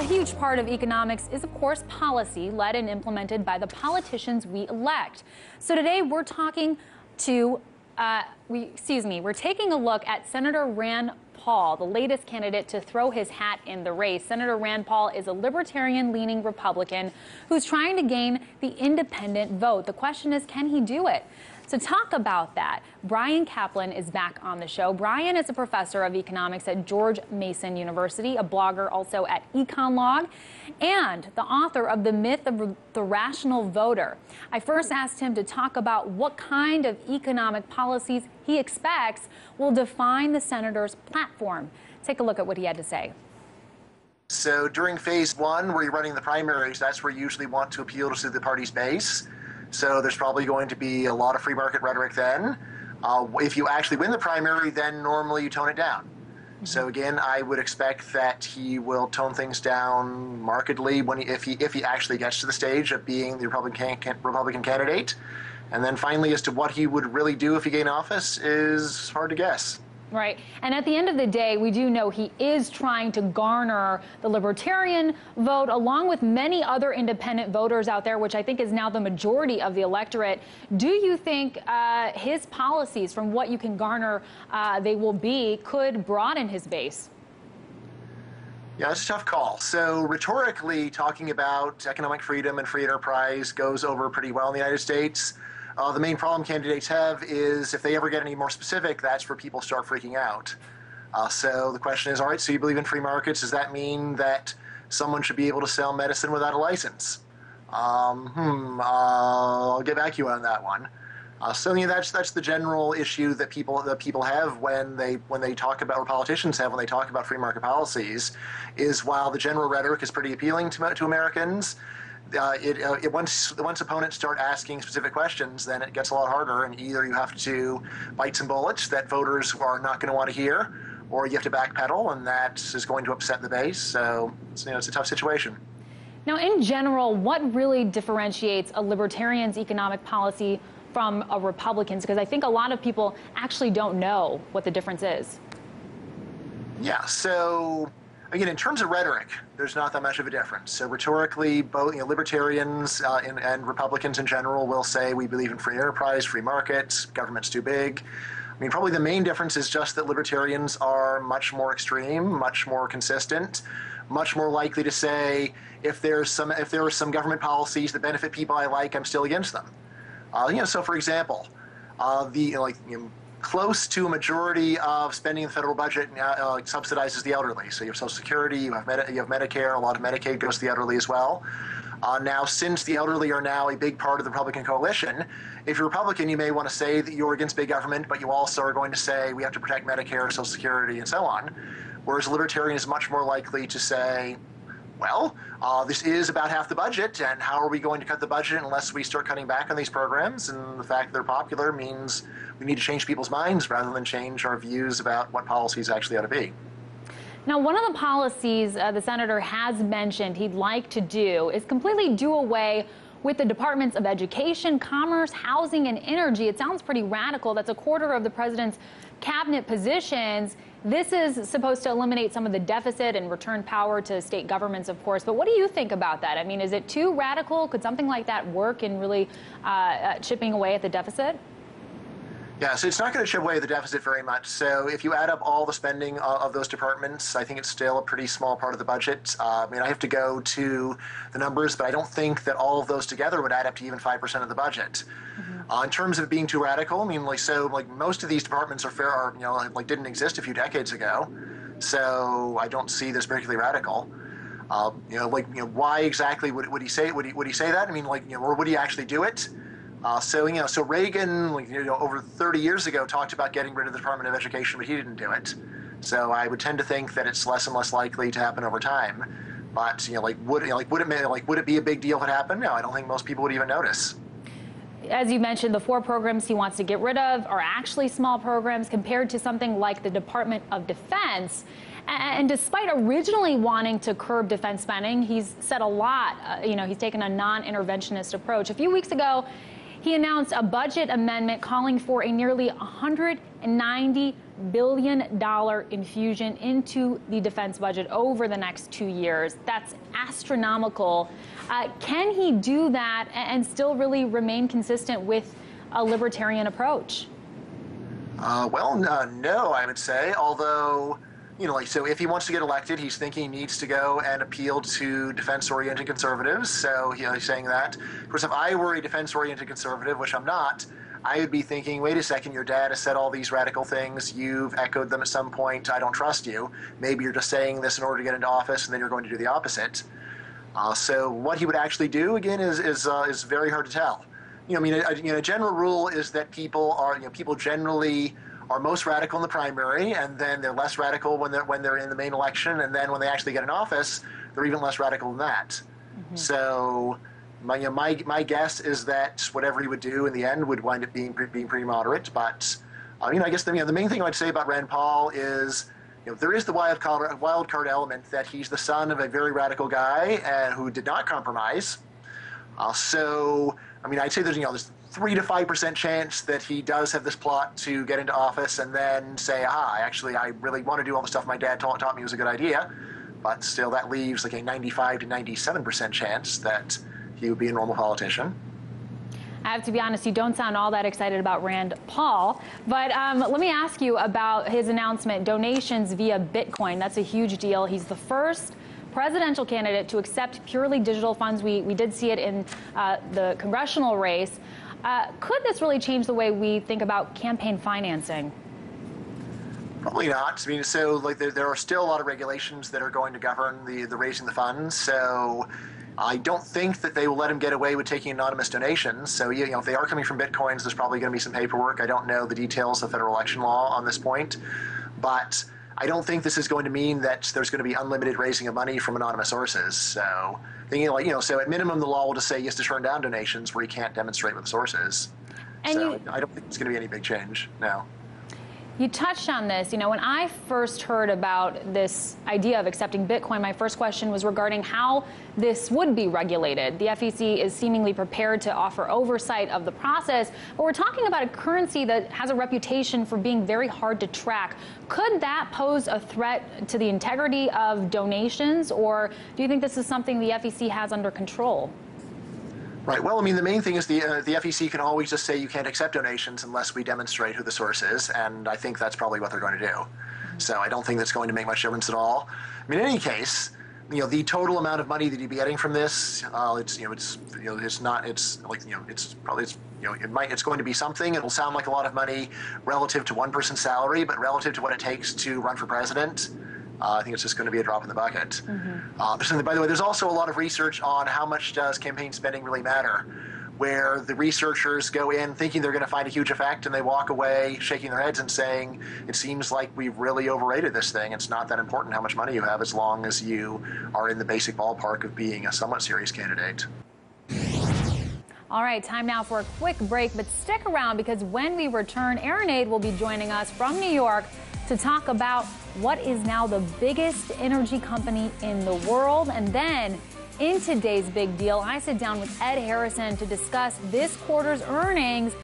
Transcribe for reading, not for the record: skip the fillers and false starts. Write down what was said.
A huge part of economics is, of course, policy led and implemented by the politicians we elect. So today we're talking to, we're taking a look at Senator Rand Paul, the latest candidate to throw his hat in the race. Senator Rand Paul is a libertarian-leaning Republican who's trying to gain the independent vote. The question is, can he do it? To talk about that, Bryan Caplan is back on the show. Bryan is a professor of economics at George Mason University, a blogger also at EconLog, and the author of The Myth of the Rational Voter. I first asked him to talk about what kind of economic policies he expects will define the senator's platform. Take a look at what he had to say. So during phase one, where you're running the primaries, that's where you usually want to appeal to the party's base. So there's probably going to be a lot of free market rhetoric then. If you actually win the primary, then normally you tone it down. So again, I would expect that he will tone things down markedly if he actually gets to the stage of being the Republican candidate. And then finally, as to what he would really do if he gained office is hard to guess. Right. And at the end of the day, we do know he is trying to garner the libertarian vote, along with many other independent voters out there, which I think is now the majority of the electorate. Do you think his policies, from what you can garner, they will be, could broaden his base? Yeah, it's a tough call. So rhetorically, talking about economic freedom and free enterprise goes over pretty well in the United States. The main problem candidates have is if they ever get any more specific, that's where people start freaking out. So the question is, all right, so you believe in free markets. Does that mean that someone should be able to sell medicine without a license? I'll get back to you on that one. So yeah, that's the general issue that people have when they talk about, or politicians have when they talk about free market policies, is while the general rhetoric is pretty appealing to Americans, once opponents start asking specific questions, then it gets a lot harder, and either you have to bite some bullets that voters are not going to want to hear, or you have to backpedal, and that is going to upset the base. So it's a tough situation. Now, in general, what really differentiates a libertarian's economic policy from a Republican's? Because I think a lot of people actually don't know what the difference is. Yeah, so again, in terms of rhetoric, there's not that much of a difference. So rhetorically, both libertarians and Republicans in general will say we believe in free enterprise, free markets, government's too big. I mean, probably the main difference is just that libertarians are much more extreme, much more consistent, much more likely to say if there are some government policies that benefit people I like, I'm still against them. So for example, close to a majority of spending in the federal budget subsidizes the elderly. So you have Social Security, you have Medicare, a lot of Medicaid goes to the elderly as well. Now, since the elderly are now a big part of the Republican coalition, if you're Republican, you may want to say that you're against big government, but you also are going to say we have to protect Medicare, Social Security, and so on. Whereas a libertarian is much more likely to say, well, this is about half the budget, and how are we going to cut the budget unless we start cutting back on these programs? And the fact that they're popular means we need to change people's minds rather than change our views about what policies actually ought to be. Now, one of the policies the senator has mentioned he'd like to do is completely do away with the Departments of Education, Commerce, Housing, and Energy. It sounds pretty radical. That's a quarter of the president's cabinet positions. This is supposed to eliminate some of the deficit and return power to state governments, of course. But what do you think about that? I mean, is it too radical? Could something like that work in really chipping away at the deficit? Yeah, so it's not going to chip away at the deficit very much. So if you add up all the spending of those departments, I think it's still a pretty small part of the budget. I mean, I have to go to the numbers, but I don't think that all of those together would add up to even 5% of the budget. In terms of being too radical, I mean, most of these departments didn't exist a few decades ago. So I don't see this particularly radical. Why exactly would he say that? I mean, or would he actually do it? So Reagan, over 30 years ago, talked about getting rid of the Department of Education, but he didn't do it. So I would tend to think that it's less and less likely to happen over time. But would it be a big deal if it happened? No, I don't think most people would even notice. As you mentioned, the 4 programs he wants to get rid of are actually small programs compared to something like the Department of Defense. And despite originally wanting to curb defense spending, he's said a lot. He's taken a non-interventionist approach. A few weeks ago, He announced a budget amendment calling for a nearly $190 billion infusion into the defense budget over the next 2 years. That's astronomical. Can he do that and still really remain consistent with a libertarian approach? No, I would say, although, so if he wants to get elected, he's thinking he needs to go and appeal to defense-oriented conservatives. So he's saying that. Of course, if I were a defense-oriented conservative, which I'm not, I would be thinking, wait a second, your dad has said all these radical things. You've echoed them at some point. I don't trust you. Maybe you're just saying this in order to get into office, and then you're going to do the opposite. So what he would actually do, again, is very hard to tell. A general rule is that people generally are most radical in the primary, and then they're less radical when they're in the main election, and then when they actually get in office, they're even less radical than that. Mm-hmm. So, my guess is that whatever he would do in the end would wind up being pretty moderate. But I guess the main thing I'd say about Rand Paul is, there is the wild card element that he's the son of a very radical guy who did not compromise. I'd say there's 3 to 5% chance that he does have this plot to get into office and then say, I really want to do all the stuff my dad taught me was a good idea. But still, that leaves like a 95 to 97% chance that he would be a normal politician. I have to be honest, you don't sound all that excited about Rand Paul. But let me ask you about his announcement, donations via Bitcoin. That's a huge deal. He's the first presidential candidate to accept purely digital funds. We did see it in the congressional race. Could this really change the way we think about campaign financing? Probably not. There are still a lot of regulations that are going to govern the raising the funds. So I don't think that they will let him get away with taking anonymous donations. So, if they are coming from Bitcoins, there's probably going to be some paperwork. I don't know the details of federal election law on this point, but I don't think this is going to mean that there's going to be unlimited raising of money from anonymous sources. So, so at minimum, the law will just say he has to turn down donations where he can't demonstrate what the source is. I don't think it's going to be any big change, no. You touched on this. When I first heard about this idea of accepting Bitcoin, my first question was regarding how this would be regulated. The FEC is seemingly prepared to offer oversight of the process, but we're talking about a currency that has a reputation for being very hard to track. Could that pose a threat to the integrity of donations, or do you think this is something the FEC has under control? Right. Well, the main thing is the FEC can always just say you can't accept donations unless we demonstrate who the source is, and I think that's probably what they're going to do. So I don't think that's going to make much difference at all. In any case, the total amount of money that you'd be getting from this, it's going to be something. It'll sound like a lot of money relative to one person's salary, but relative to what it takes to run for president, I think it's just going to be a drop in the bucket. Mm-hmm. By the way, there's also a lot of research on how much does campaign spending really matter, where the researchers go in thinking they're going to find a huge effect, and they walk away shaking their heads and saying, it seems like we've really overrated this thing. It's not that important how much money you have as long as you are in the basic ballpark of being a somewhat serious candidate. All right, time now for a quick break, but stick around because when we return, Aaron Aid will be joining us from New York to talk about what is now the biggest energy company in the world. And then in today's big deal, I sit down with Ed Harrison to discuss this quarter's earnings